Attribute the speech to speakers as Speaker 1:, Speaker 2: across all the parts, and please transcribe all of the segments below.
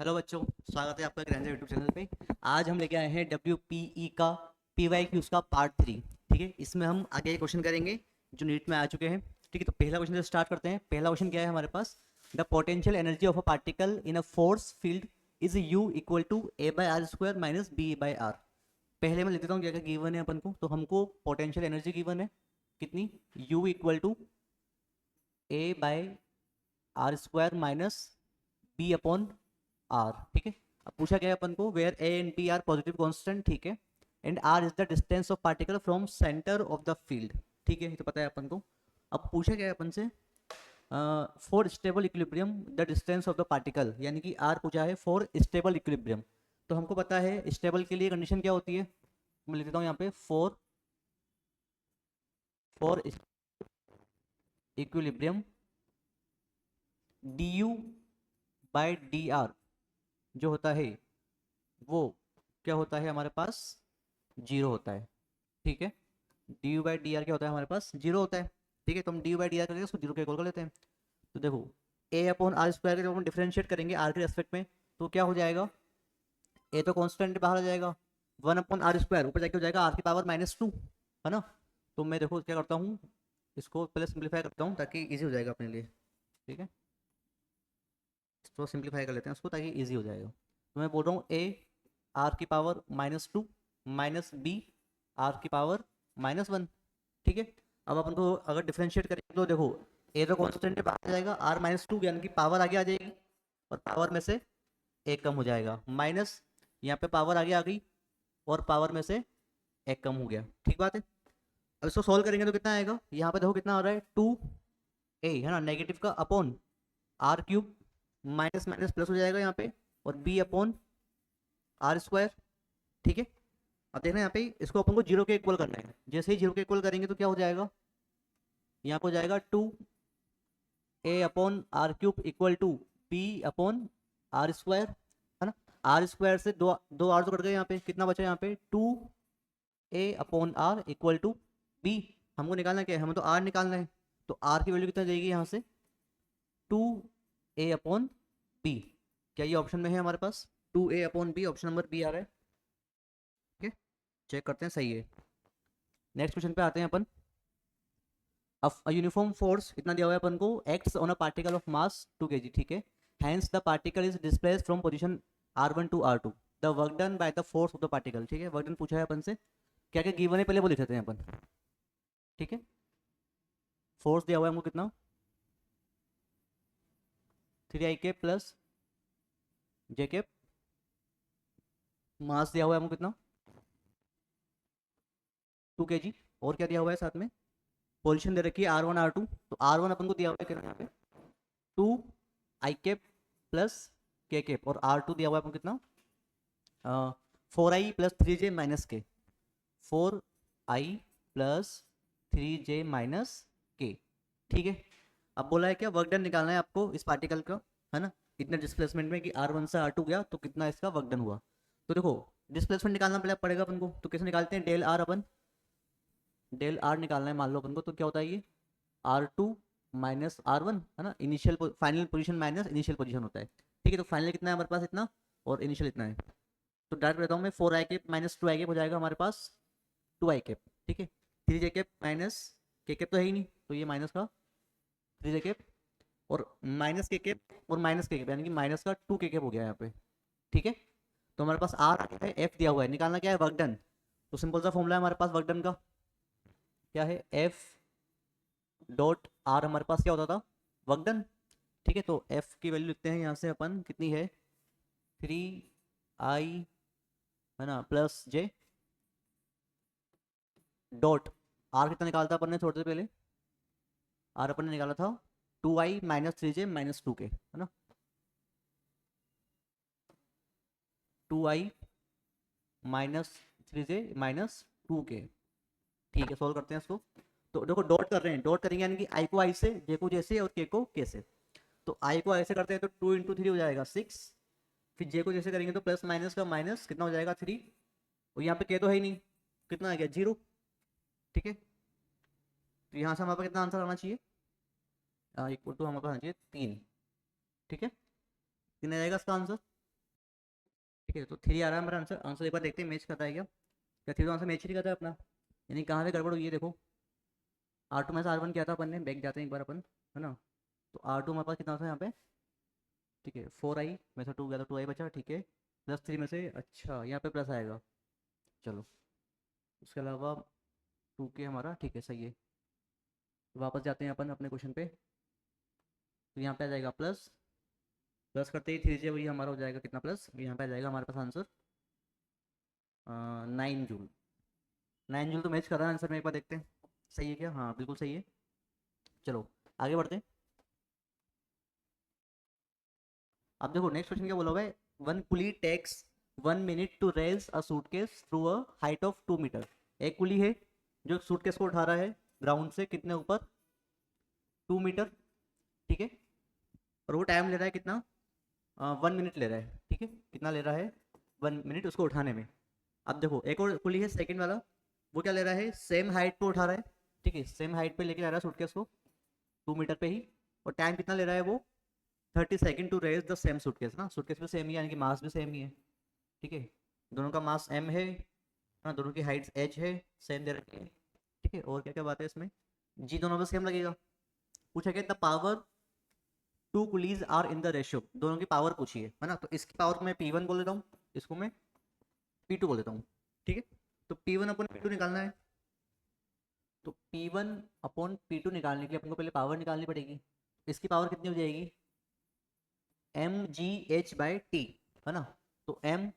Speaker 1: Hello बच्चों, स्वागत है आपका ग्रैंडर यूट्यूब चैनल पे। आज हम लेके आए हैं WPE का PYQs का पार्ट 3। ठीक है, इसमें हम आगे क्वेश्चन करेंगे जो नीट में आ चुके हैं। ठीक है, तो पहला क्वेश्चन से स्टार्ट करते हैं। पहला क्वेश्चन क्या है हमारे पास? The potential energy of a particle in a force field is U equal to A/r² minus B/r। पहले मैं लिख देता हूँ क्या क्या गिवन है अपन को। तो हमको पोटेंशियल एनर्जी गिवन है कितनी, U equal to A/r² minus B/r। ठीक है, अब पूछा गया है अपन को where A and B are positive constant. ठीक है, and R is the distance of particle from centre of the field. ठीक है, ये तो पता है अपन को। अब पूछा गया है अपन से for stable equilibrium the distance of the particle, यानी कि R पूछा है फॉर स्टेबल इक्विलिब्रियम। तो हमको पता है स्टेबल के लिए कंडीशन क्या होती है। मैं लिख देता हूँ यहाँ पे फॉर फॉर इक्विलिब्रियम du/dr जो होता है वो क्या होता है हमारे पास, जीरो होता है। ठीक है, du/dr क्या होता है हमारे पास, जीरो होता है। ठीक है, तो हम du/dr करेंगे उसको जीरो के इक्वल कर लेते हैं। तो देखो A/r² के जब हम डिफरेंशिएट करेंगे आर के रेस्पेक्ट में तो क्या हो जाएगा, ए तो कांस्टेंट बाहर आ जाएगा, 1/r², ऊपर जाके हो जाएगा r⁻², है ना। तो मैं देखो क्या करता हूँ, इसको पहले सिंप्लीफाई करता हूँ ताकि इजी हो जाएगा अपने लिए। ठीक है, इसको सिंप्लीफाई कर लेते हैं उसको ताकि इजी हो जाएगा। तो मैं बोल रहा हूँ A r⁻² minus B r⁻1। ठीक है, अब अपन को अगर डिफरेंशिएट करें तो देखो ए तो कांस्टेंट है, बाहर आ जाएगा r-2 यानी कि पावर आगे आ जाएगी और पावर में से एक कम हो जाएगा, माइनस यहाँ पे पावर आगे आ गई और पावर में से एक कम हो गया। ठीक बात है। अब इसको सोल्व करेंगे तो कितना आएगा, यहाँ पे देखो कितना आ रहा है 2a, है ना, नेगेटिव का upon r³ minus minus plus हो जाएगा यहाँ पे, और B/r²। ठीक है, अब देखना यहाँ पे इसको अपन को जीरो के इक्वल करना है। जैसे ही जीरो के इक्वल करेंगे तो क्या हो जाएगा, यहाँ पे हो जाएगा 2a/r³ इक्वल टू B/r², है ना। r² से दो दो आर तो कट गए, यहाँ पे कितना बचा, यहाँ पे 2a/r इक्वल टू B। हमको निकालना क्या है, हमें तो r निकालना है। तो r की वैल्यू कितना जाएगी यहाँ से, 2a/b। क्या ये ऑप्शन में है हमारे पास, 2a/b ऑप्शन नंबर बी आ रहा है। ठीक है, चेक करते हैं सही है। नेक्स्ट क्वेश्चन पे आते हैं अपन। यूनिफॉर्म फोर्स इतना दिया हुआ है अपन को, acts on a particle of mass 2 kg। ठीक है, hence the particle is displaced from position r1 to r2। The work done by the force of the particle. ठीक है, वर्क डन पूछा है अपन से, क्या क्या गिवन है पहले वो लिख लेते हैं अपन। ठीक है, फोर्स दिया हुआ है हमको कितना, 3i प्लस j। मास दिया हुआ है हमको कितना, 2 kg। और क्या दिया हुआ है साथ में, पोजीशन दे रखी है r1 r2। तो r1 अपन को दिया हुआ है कितना, यहाँ पे 2i प्लस k, और r2 दिया हुआ है अपन को कितना, 4i प्लस 3j माइनस के, 4i प्लस 3j माइनस के। ठीक है, अब बोला है क्या, वर्क डन निकालना है आपको इस पार्टिकल का, है ना। इतने डिस्प्लेसमेंट में कि r1 से r2 गया तो कितना इसका वर्क डन हुआ। तो देखो डिस्प्लेसमेंट निकालना पड़ेगा अपन को, तो कैसे निकालते हैं, डेल आर, अपन डेल आर निकालना है मान लो अपन को। तो क्या होता है ये, r2 माइनस r1, है ना, initial final position minus initial position होता है। ठीक है, तो फाइनल कितना है हमारे पास, इतना, और इनिशियल इतना है। तो डायरेक्ट रहता हूँ मैं, 4i माइनस 2i हो जाएगा हमारे पास 2i। ठीक है, 3j माइनस k तो है ही नहीं, तो ये माइनस का 3j और माइनस k और माइनस k यानी कि माइनस का 2k हो गया यहाँ पे। ठीक है, तो हमारे पास r आ गया है, f दिया हुआ है, निकालना क्या है, वर्क डन। तो सिंपल सा फॉर्मूला है हमारे पास वर्क डन का, क्या है, f डॉट r हमारे पास क्या होता था, वर्क डन। ठीक है, तो f की वैल्यू लिखते हैं यहाँ से अपन, कितनी है, 3i, है ना, प्लस j डॉट r कितना निकाला था अपन ने थोड़ी देर पहले, r अपन ने निकाला था 2i minus 3j minus 2k, है ना, 2i minus 3j minus 2k। ठीक है, सोल्व करते हैं इसको। तो देखो डॉट कर रहे हैं, डॉट करेंगे यानी कि i को i से, j को j से, और k को k से। तो i को i से करते हैं तो 2 × 3 हो जाएगा 6, फिर j को जैसे करेंगे तो प्लस माइनस का माइनस कितना हो जाएगा 3, और यहाँ पे k तो है ही नहीं, कितना आ गया 0। ठीक है, तो यहाँ से हमारे पास कितना आंसर आना चाहिए, इक्वल टू हमारे पास आना चाहिए 3। ठीक है, 3 आ जाएगा इसका आंसर। ठीक है, तो 3 आ रहा है हमारा आंसर। आंसर एक बार देखते हैं मैच करता है क्या। क्या 3 तो आंसर मैच ही नहीं करता है अपना, यानी कहाँ पे गड़बड़ हुई है देखो। R2 में से R1 किया था अपन ने, बैक जाते हैं एक बार अपन, है ना। तो R2 हमारे पास कितना था यहाँ पे, ठीक है 4i में से 2 गया तो 2i बचा, ठीक है। +3 में से, अच्छा यहाँ पे प्लस आएगा, चलो। उसके अलावा 2k हमारा, ठीक है सही है। तो वापस जाते हैं अपन अपने क्वेश्चन पे। तो यहाँ पे आ जाएगा प्लस, प्लस करते ही 3j वही हमारा हो जाएगा कितना प्लस, यहाँ पे आ जाएगा हमारे पास आंसर 9 जूल। 9 जूल तो मैच कर रहा है आंसर में, एक बार देखते हैं सही है क्या। हाँ बिल्कुल सही है। चलो आगे बढ़ते हैं। अब देखो नेक्स्ट क्वेश्चन क्या बोला हुआ है। One pulley takes 1 minute to raise a suitcase through a height of 2 metre. एक पुली है जो सूटकेस को उठा रहा है ग्राउंड से कितने ऊपर, 2 मीटर, ठीक है। और वो टाइम ले रहा है कितना, 1 मिनट ले रहा है, ठीक है। कितना ले रहा है, 1 मिनट उसको उठाने में। अब देखो एक और पुली है सेकंड वाला, वो क्या ले रहा है, सेम हाइट पे उठा रहा है, ठीक है। सेम हाइट पे लेके जा रहा है सूटकेस को 2 मीटर पे ही। और टाइम कितना ले रहा है वो, 30 second to raise the same suitcase. ना सूटकेस भी सेम ही है, यानी कि मास भी सेम ही है, ठीक है। दोनों का मास m है ना, दोनों की हाइट h है, सेम दे रखी है, ठीक है। और क्या क्या बात है इसमें, जी दोनों में सेम लगेगा। पूछा गया the power two pulleys are in the ratio, दोनों की पावर पूछी है ना। तो इसकी पावर को मैं P1 बोल देता हूँ, इसको मैं P2 बोल देता हूँ, ठीक है। तो P1 अपॉन P2 निकालना है। तो P1 अपॉन P2 निकालने के लिए अपन को पहले पावर निकालनी पड़ेगी। इसकी पावर कितनी हो जाएगी, mgh/t, है ना। तो mgh/t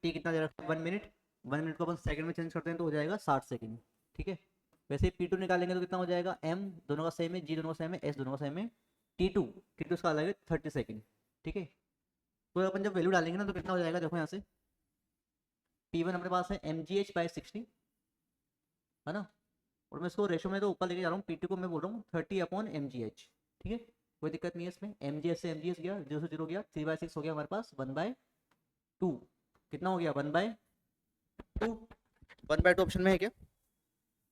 Speaker 1: कितना दे रखा है, 1 मिनट। 1 मिनट को अपन सेकंड में चेंज करते हैं तो हो जाएगा 60 सेकंड, ठीक है। वैसे P2 निकालेंगे तो कितना हो जाएगा, m दोनों का सेम है, g दोनों का सेम है, s दोनों का सेम है। T2 उसका अलग है 30 सेकंड, ठीक है। तो अपन जब वैल्यू डालेंगे ना तो कितना हो जाएगा, देखो यहाँ से P1 अपने पास है mgh/60, है ना। और मैं इसको रेशो में तो ऊपर लेके जा रहा हूँ, P2 को मैं बोल रहा हूँ 30/mgh, ठीक है। कोई दिक्कत नहीं है इसमें, mgh से mgh गया, 0 से 0 गया, 3/6 हो गया हमारे पास 1/2। कितना हो गया, 1/2। 1/2 ऑप्शन में है क्या,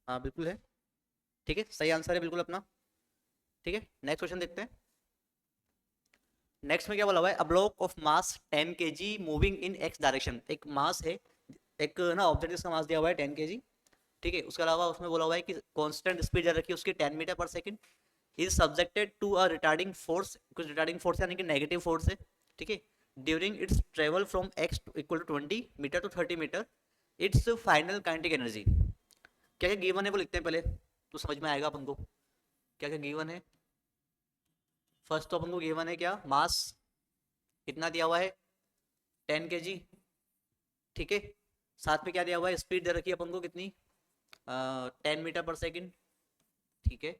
Speaker 1: हाँ बिल्कुल है, ठीक है सही आंसर है बिल्कुल अपना, ठीक है। नेक्स्ट क्वेश्चन देखते हैं। नेक्स्ट में क्या बोला हुआ है, a block of mass 10 kg moving in x direction. एक मास है, एक ना ऑब्जेक्ट जिसका मास दिया हुआ है 10 kg, ठीक है। उसके अलावा उसमें बोला हुआ है कि कांस्टेंट स्पीड रखी है उसकी 10 मीटर पर second, is subjected to a retarding force, कुछ रिटार्डिंग फोर्स यानी कि नेगेटिव फोर्स है, ठीक है। During its travel from x equal to 20 metre to 30 metre, its final kinetic energy. क्या क्या गिवन है वो लिखते हैं पहले, तो समझ में आएगा अपन को क्या क्या गिवन है। फर्स्ट तो अपन को गिवन है क्या, मास कितना दिया हुआ है 10 kg, ठीक है। साथ में क्या दिया हुआ है, स्पीड दे रखी है अपन को कितनी, 10 मीटर पर सेकंड, ठीक है।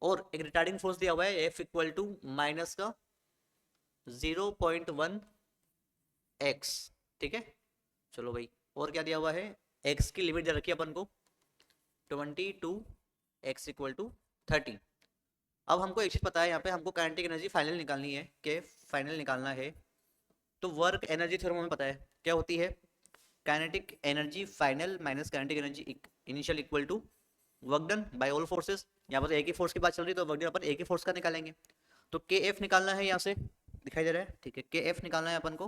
Speaker 1: और एक रिटार्डिंग फोर्स दिया हुआ है F इक्वल टू माइनस का 0.1x, ठीक है। चलो भाई, और क्या दिया हुआ है, x की लिमिट दे रखी है अपन को 20 टू x इक्वल टू 30। अब हमको एक चीज पता है, यहाँ पे हमको काइनेटिक एनर्जी फाइनल निकालनी है, के फाइनल निकालना है। तो वर्क एनर्जी थ्योरम हमें पता है क्या होती है, kinetic energy final minus kinetic energy initial equal to work done by all forces. यहाँ पर एक ही फोर्स की बात चल रही है तो वर्क डन अपन एक ही फोर्स का निकालेंगे। तो के एफ निकालना है, यहाँ से दिखाई दे रहा है, ठीक है। के एफ निकालना है अपन को,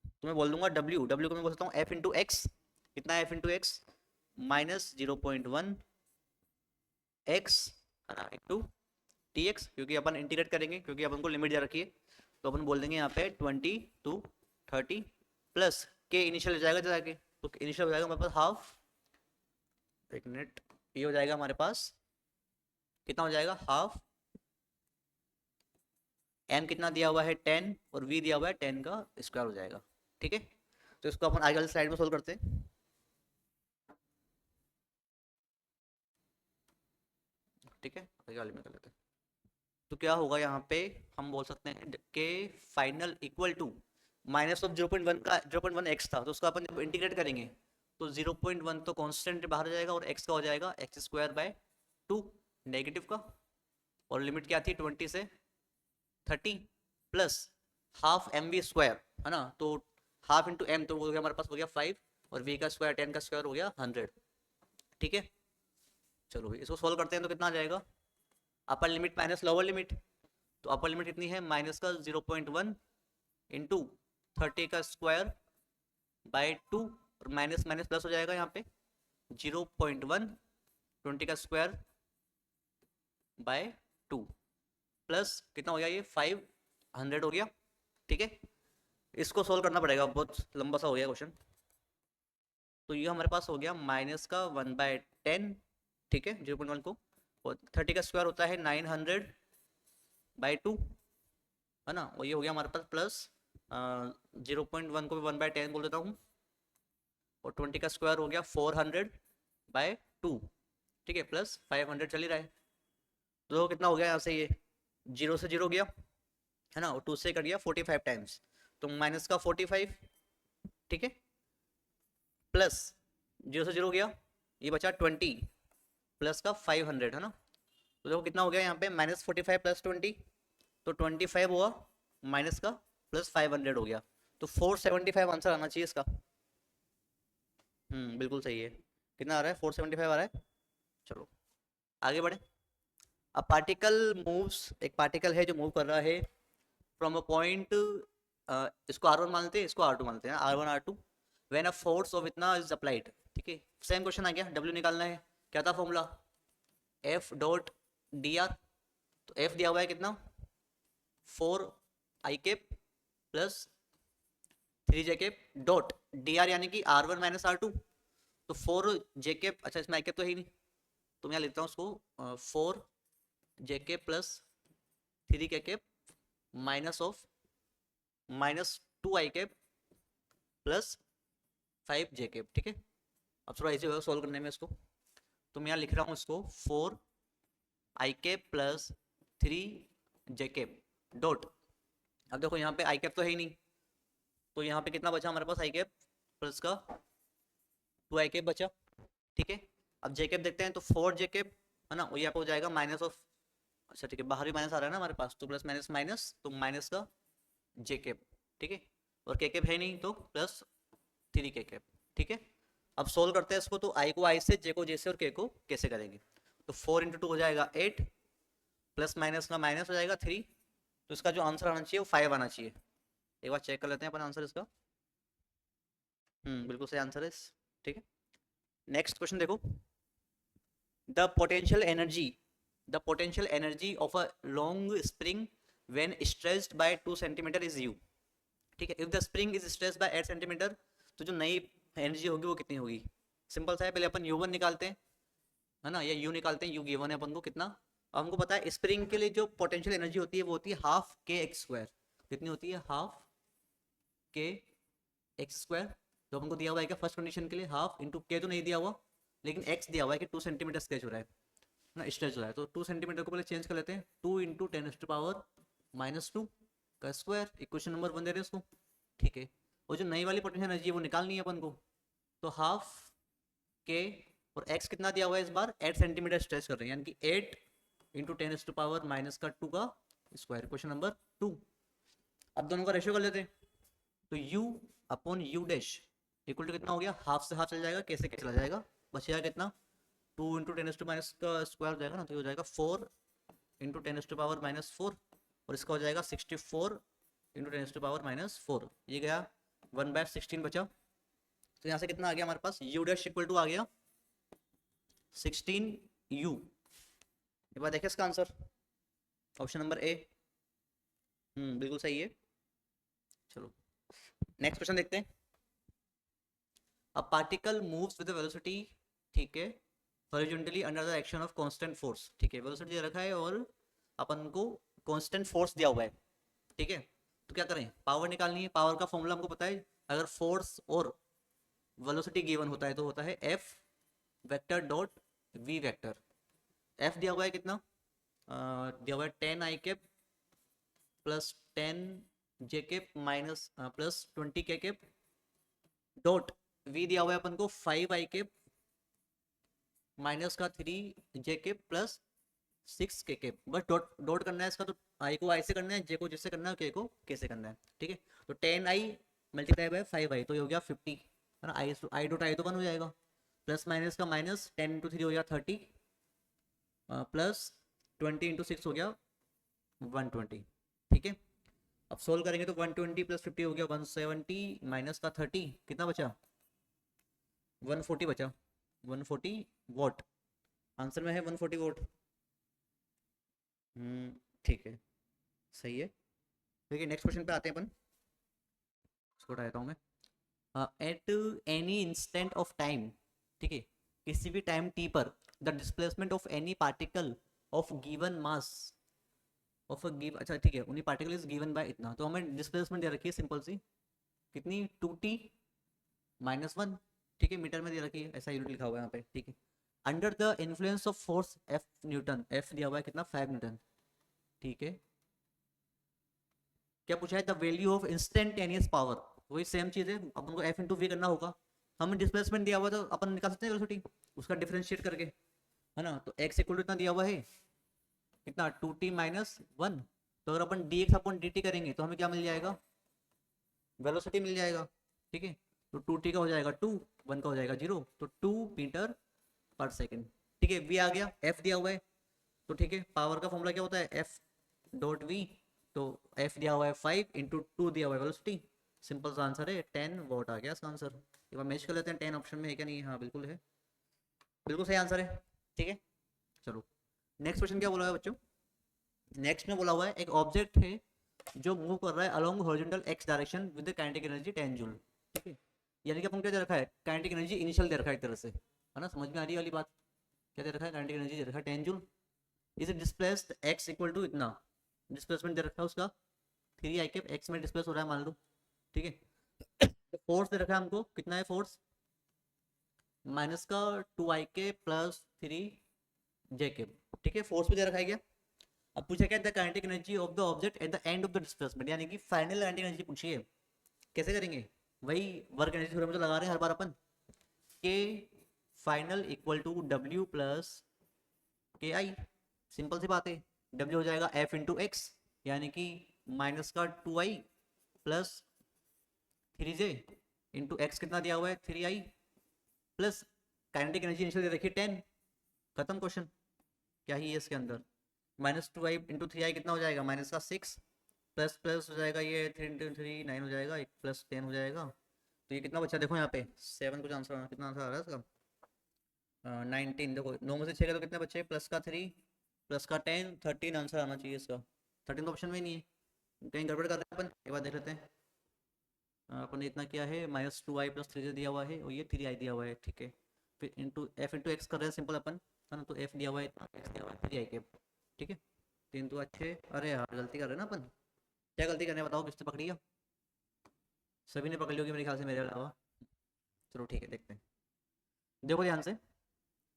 Speaker 1: तो मैं बोल दूंगा डब्ल्यू, डब्ल्यू को मैं बोल सकता हूँ एफ इंटू एक्स। कितना है F into x, -0.1x into T x, क्योंकि अपन इंटीग्रेट करेंगे क्योंकि अपन को लिमिट दे रखी है। तो अपन बोल देंगे यहाँ पे 20 टू 30 प्लस के इनिशियल हो जाएगा जाके, तो इनिशियल हो जाएगा हमारे पास हाफ, एक मिनट, ये हो जाएगा हमारे पास कितना हो जाएगा, हाफ। m कितना दिया हुआ है 10 और v दिया हुआ है 10 का स्क्वायर हो जाएगा, ठीक है। तो इसको अपन आगे वाली स्लाइड में सोल्व करते हैं, ठीक है। आगे वाली में कर लेते हैं। तो क्या होगा यहाँ पे, हम बोल सकते हैं K final equal to minus of 0.1 का 0.1 एक्स था, तो उसको अपन जब इंटीग्रेट करेंगे तो 0.1 तो कांस्टेंट बाहर आ जाएगा और एक्स का हो जाएगा x²/2 नेगेटिव का। और लिमिट क्या थी 20 से 30 प्लस हाफ mv², है ना। तो हाफ इंटू एम तो हो गया हमारे पास, हो गया 5, और v का स्क्वायर 10 का स्क्वायर हो गया 100, ठीक है। चलो भाई इसको सोल्व करते हैं तो कितना आ जाएगा, upper limit minus lower limit. तो अपर लिमिट कितनी है, माइनस का 0.1 इंटू 30 का स्क्वायर बाय 2, और माइनस माइनस प्लस हो जाएगा यहाँ पे 0.1, 20 का स्क्वायर बाय 2 प्लस कितना हो गया, ये 500 हो गया। ठीक है, इसको सोल्व करना पड़ेगा, बहुत लंबा सा हो गया क्वेश्चन। तो ये हमारे पास हो गया माइनस का 1/10, ठीक है, 0.1 को, और 30 का स्क्वायर होता है 900/2, है ना, और ये हो गया हमारे पास प्लस 0.1 को भी 1/10 बोल देता हूँ, और 20 का स्क्वायर हो गया 400/2, ठीक है, प्लस 500 चल ही रहा है। तो कितना हो गया यहाँ से, ये 0 से 0 गया, है ना, और 2 से कट गया 45 टाइम्स, तो माइनस का 45, ठीक है, प्लस 0 से 0 गया, ये बचा 20 प्लस का 500, है ना। तो देखो कितना हो गया यहाँ पे, -45 + 20, तो 25 हुआ, माइनस का प्लस 500 हो गया, तो 475 आंसर आना चाहिए इसका। बिल्कुल सही है। कितना आ रहा है, 475 आ रहा है। चलो आगे बढ़े। अब पार्टिकल मूव्स, एक पार्टिकल है जो मूव कर रहा है फ्रॉम अ पॉइंट, इसको R1 मानते हैं, इसको R2 मानते हैं, R1 R2, when a force of इतना इज अप्लाइड, ठीक है, सेम क्वेश्चन आ गया, W निकालना है। क्या था फॉर्मूला, F.dr, तो F दिया हुआ है कितना, 4i cap plus 3j cap dot dr, यानी कि R1 - R2, तो 4j कैप, अच्छा इसमें i कैप तो है ही नहीं, तो मैं यहाँ लिखता हूँ उसको 4j cap plus 3k cap minus of -2i cap plus 5j cap, ठीक है। अब थोड़ा इजी होगा सॉल्व करने में इसको, तो मैं यहाँ लिख रहा हूँ इसको 4i cap plus 3j cap dot, अब देखो यहाँ पे i कैप तो है ही नहीं, तो यहाँ पे कितना बचा हमारे पास, i कैप प्लस का 2i कैप बचा, ठीक है। अब j कैप देखते हैं, तो 4j कैप, है ना, ये आपको हो जाएगा माइनस ऑफ, अच्छा ठीक है, बाहर भी माइनस आ रहा है ना हमारे पास, तो प्लस माइनस माइनस, तो माइनस का j कैप, ठीक है, और k कैप है नहीं, तो प्लस 3k कैप, ठीक है। अब सोल्व करते हैं इसको, तो i को i से, j को j से, और k को कैसे करेंगे, तो 4 × 2 हो जाएगा 8, प्लस माइनस का माइनस हो जाएगा 3, तो इसका जो आंसर आना चाहिए वो 5 आना चाहिए। एक बार चेक कर लेते हैं अपन आंसर इसका। बिल्कुल सही आंसर है, ठीक है। नेक्स्ट क्वेश्चन देखो, the potential energy, the potential energy of a long spring when stretched by 2 centimetre is u, ठीक है। If the spring is stretched by 8 centimetre, तो जो नई एनर्जी होगी वो कितनी होगी, सिंपल सा है, पहले अपन u1 निकालते हैं, है ना, या u निकालते हैं, u गिवन है अपन को कितना, अब हमको पता है स्प्रिंग के लिए जो पोटेंशियल एनर्जी होती है वो होती है हाफ kx², कितनी होती है, हाफ kx², तो हमको दिया हुआ है क्या फर्स्ट कंडीशन के लिए, हाफ इंटू k तो नहीं दिया हुआ, लेकिन x दिया हुआ है कि 2 सेंटीमीटर स्ट्रेच हो रहा है ना, स्ट्रेच हो रहा है, तो 2 सेंटीमीटर को पहले चेंज कर लेते हैं, 2 × 10⁻⁻2 का स्क्वायर, इक्वेशन नंबर 1 दे रहे हैं उसको, ठीक है। और जो नई वाली पोटेंशियल एनर्जी है वो निकालनी है अपन को, तो हाफ k, और x कितना दिया हुआ है इस बार, 8 सेंटीमीटर स्ट्रेच कर रहे हैं, यानी कि 8 × 10⁻⁻2 का स्क्वायर, क्वेश्चन नंबर 2। अब दोनों का रेशियो कर लेते हैं, तो u/u इक्वल टू कितना हो गया, हाफ से हाफ चल जाएगा, कैसे कैसे चला जाएगा, बचेगा कितना, 2 × 10⁻⁻⁻ का स्क्वायर हो जाएगा ना, तो ये हो जाएगा 4 × 10⁻⁻4, और इसका हो जाएगा 64 × 10⁻⁻4, ये गया 1/16 बचा, तो यहाँ से कितना आ गया हमारे पास, u' इक्वल टू आ गया 16u। एक बार देखें इसका आंसर, ऑप्शन नंबर ए, बिल्कुल सही है। चलो नेक्स्ट क्वेश्चन देखते हैं। A particle moves with velocity, ठीक है, horizontally under the action of constant force, ठीक है, वेलोसिटी दे रखा है और अपन को कांस्टेंट फोर्स दिया हुआ है, ठीक है। तो क्या करें, पावर निकालनी है, पावर का फॉर्मूला हमको पता है, अगर फोर्स और वेलोसिटी गिवन होता है तो होता है F vector dot V vector. F दिया हुआ है कितना, दिया हुआ है 10i cap plus 10j cap minus plus 20k cap dot V दिया हुआ है अपन को 5i कैप माइनस का 3j cap plus 6k cap, बस डॉट डॉट करना है इसका, तो i को i से करना है, j को जिससे करना है, k को k से करना है, ठीक है। तो 10i मल्टीप्लाई बाय 5i, तो ये हो गया 50, है ना, i डॉट i तो 1 हो जाएगा, प्लस माइनस का माइनस 10 × 3 हो गया 30, प्लस 20 × 6 हो गया 120, ठीक है। अब सोल्व करेंगे तो 120 प्लस 50 हो गया 170 माइनस का 30 कितना बचा 140 बचा 140 वॉट आंसर में है 140 वॉट। ठीक है सही है। ठीक है नेक्स्ट क्वेश्चन पे आते हैं अपन। इसको उठा देता हूँ मैं। At any instant of time, ठीक है किसी भी टाइम टी पर the displacement of any particle of given mass of a give, अच्छा ठीक है उन्हीं पार्टिकल इज गिवन बाय इतना, तो हमें डिस्प्लेसमेंट दे रखी है सिंपल सी कितनी 2t माइनस 1, ठीक है मीटर में दे रखी है ऐसा यूनिट लिखा हुआ है यहाँ पे, ठीक है under the influence of force F Newton, F दिया हुआ है कितना 5 न्यूटन, ठीक है क्या पूछा है the value of instantaneous power, वही सेम चीज है अपन को एफ इंटू वी करना होगा, हमें डिस्प्लेसमेंट दिया हुआ तो अपन निकाल सकते हैं वेलोसिटी उसका डिफरेंशिएट करके, है ना, तो x इक्वल टू इतना दिया हुआ है कितना 2t माइनस 1, तो अगर अपन dx अपन dt करेंगे तो हमें क्या मिल जाएगा वेलोसिटी मिल जाएगा, ठीक है तो 2t का हो जाएगा 2, 1 का हो जाएगा 0, तो 2 मीटर पर सेकेंड, ठीक है v आ गया, f दिया हुआ है तो ठीक है पावर का फॉर्मूला क्या होता है f डॉट v, तो f दिया हुआ है 5 इंटू 2 दिया हुआ है वेलोसिटी, सिंपल सा आंसर है 10 वॉट आ गया इसका आंसर। एक बार मैच कर लेते हैं 10 ऑप्शन में है क्या नहीं, हाँ बिल्कुल है, बिल्कुल सही आंसर है, ठीक है चलो नेक्स्ट क्वेश्चन क्या बोला है बच्चों। नेक्स्ट में बोला हुआ है एक ऑब्जेक्ट है जो मूव कर रहा है along horizontal x direction with kinetic energy 10 joule, ठीक है यानी कि अपन क्या दे रखा है काइनेटिक एनर्जी इनिशियल दे रखा है एक तरह से, है ना समझ में आ रही है वाली बात, क्या दे रखा है काइनेटिक एनर्जी दे रखा है 10 joule, is displaced x equal to इतना, डिस्प्लेसमेंट दे रखा है उसका 3 आई कैप एक्स में डिस्प्लेस हो रहा है मान लो, ठीक है तो फोर्स दे रखा है हमको कितना है फोर्स माइनस का 2 आई के प्लस 3 जे के, ठीक है फोर्स भी दे रखा है क्या। अब पूछा क्या the kinetic energy of the object at the end of the displacement, यानी कि फाइनल काइनेटिक एनर्जी पूछिए, कैसे करेंगे वही वर्क एनर्जी थ्योरम तो लगा रहे हैं हर बार अपन, K final equal to W plus K i, simple सी बात है डब्ल्यू हो जाएगा एफ इंटू एक्स यानी कि माइनस का 2 आई प्लस 3 जे इंटू एक्स कितना दिया हुआ है 3 आई प्लस काइनेटिक एनर्जी इनिशियल दे रखी है 10, खत्म क्वेश्चन, क्या ही है इसके अंदर माइनस 2 आई इंटू 3 आई कितना हो जाएगा माइनस का 6 प्लस प्लस हो जाएगा ये 3 इंटू 3 9 हो जाएगा, एक प्लस 10 हो जाएगा, तो ये कितना बच्चा देखो यहाँ पे 7 कुछ आंसर कितना आंसर आ रहा है इसका 19, देखो 9 में से 6 का तो कितने बच्चे प्लस का 3 प्लस का 10 13 आंसर आना चाहिए इसका, 13 तो ऑप्शन में ही नहीं है कहीं गड़बड़ कर रहे हैं अपन, एक बार देख लेते हैं। अपन ने इतना किया है माइनस 2 आई प्लस 3 दिया हुआ है और ये 3 आई दिया हुआ है, ठीक है फिर इंटू एफ इंटू एक्स कर रहे हैं सिंपल अपन, है ना, तो एफ दिया हुआ है एक्स दिया हुआ है 3 आई के, ठीक है 3 तो अच्छे, अरे यार गलती कर रहे हैं ना अपन, क्या गलती करने बताओ किसने पकड़ी है, सभी ने पकड़ ली होगी मेरे ख्याल से मेरे अलावा, चलो ठीक है देखते हैं, देखो ध्यान से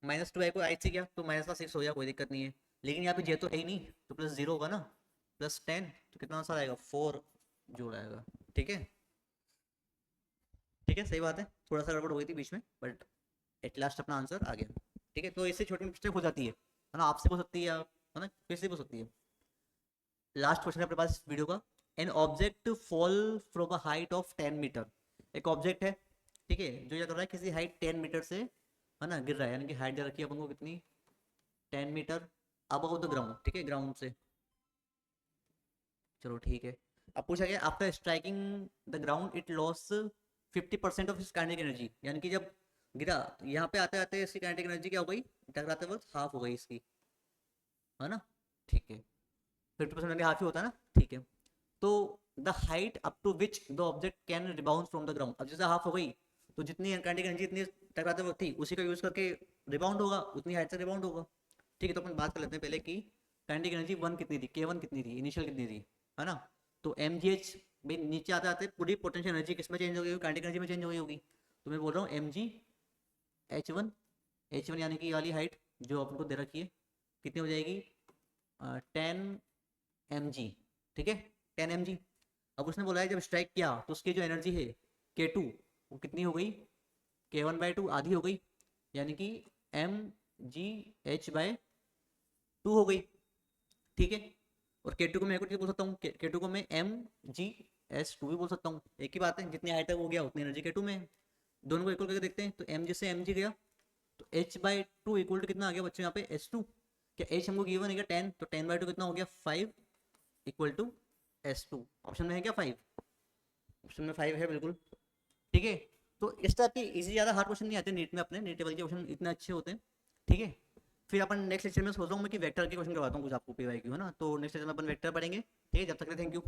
Speaker 1: -2 आई को आई से किया तो माइनस का 6 हो गया कोई दिक्कत नहीं है, लेकिन यहाँ पे जे तो है ही नहीं तो प्लस 0 होगा ना, प्लस 10 तो कितना आंसर आएगा 4 जोड़ आएगा, ठीक है ठीक है सही बात है, थोड़ा सा गड़बड़ हो गई थी बीच में बट एट लास्ट अपना आंसर आ गया, ठीक है तो इससे छोटी मिस्टेक हो जाती है ना, आपसे हो सकती है है ना किसी हो सकती है। लास्ट क्वेश्चन है अपने पास इस वीडियो का, an object fall from a height of 10 metre, एक ऑब्जेक्ट है ठीक है जो क्या कर रहा है किसी हाइट 10 मीटर से, है ना गिर रहा है, यानी कि हाइट दे रखी है अपन को कितनी 10 मीटर अबव द ग्राउंड, ठीक है ग्राउंड से, चलो ठीक है। अब पूछा गया after striking the ground it loss 50% of इस काइनेटिक एनर्जी, यानी कि जब गिरा यहाँ पे आते आते इसकी काइनेटिक एनर्जी क्या हो गई टकराते वक्त हाफ हो गई इसकी, है ना, ठीक है 50% हाफ ही होता है ना, ठीक है तो the height up to which the object can rebound from the ground, अब जैसे हाफ हो गई तो जितनी काइनेटिक एनर्जी इतनी टकराते वक्त थी उसी का यूज करके रिबाउंड होगा उतनी हाइट से रिबाउंड होगा, ठीक है तो अपन बात कर लेते हैं पहले कि काइनेटिक एनर्जी 1 कितनी थी K1 कितनी थी इनिशियल कितनी थी, है ना, तो mgh भाई नीचे आते आते पूरी पोटेंशियल एनर्जी किस में चेंज हो गई काइनेटिक एनर्जी में चेंज हो गई होगी, तो मैं बोल रहा हूँ mg h1 यानी कि ये वाली हाइट जो अपन को दे रखी है कितनी हो जाएगी 10 mg, ठीक है 10 mg। अब उसने बोला है जब स्ट्राइक किया तो उसकी जो एनर्जी है K2 वो कितनी हो गई K1/2 आधी हो गई, यानी कि mgh/2 हो गई, ठीक है और K2 को मैं कुछ बोल सकता हूँ K2 को मैं mg/2 भी बोल सकता हूँ, एक ही बात है जितनी हाइट तक हो गया उतनी एनर्जी K2 में है, दोनों को इक्वल करके देखते हैं तो mg से mg गया तो h/2 इक्वल टू कितना आ गया बच्चों यहाँ पे h2, क्या h हमको गिवन है क्या 10, तो 10/2 कितना हो गया 5 इक्वल टू S2 ऑप्शन में है क्या 5? ऑप्शन में 5 है बिल्कुल। ठीक है, तो इस टाइप के इजी ज़्यादा हार्ड क्वेश्चन नहीं आते नीट में, अपने नीट टेबल के क्वेश्चन इतने अच्छे होते हैं। ठीक है, फिर अपन नेक्स्ट लेक्चर में सोच रहा हूँ मैं कि वेक्टर के क्वेश्चन करवाता हूँ कुछ आपको पीवाई क्यू, है ना, तो नेक्स्ट लेक्चर में अपन वेक्टर पढ़ेंगे। ठीक है, जब तक के थैंक यू।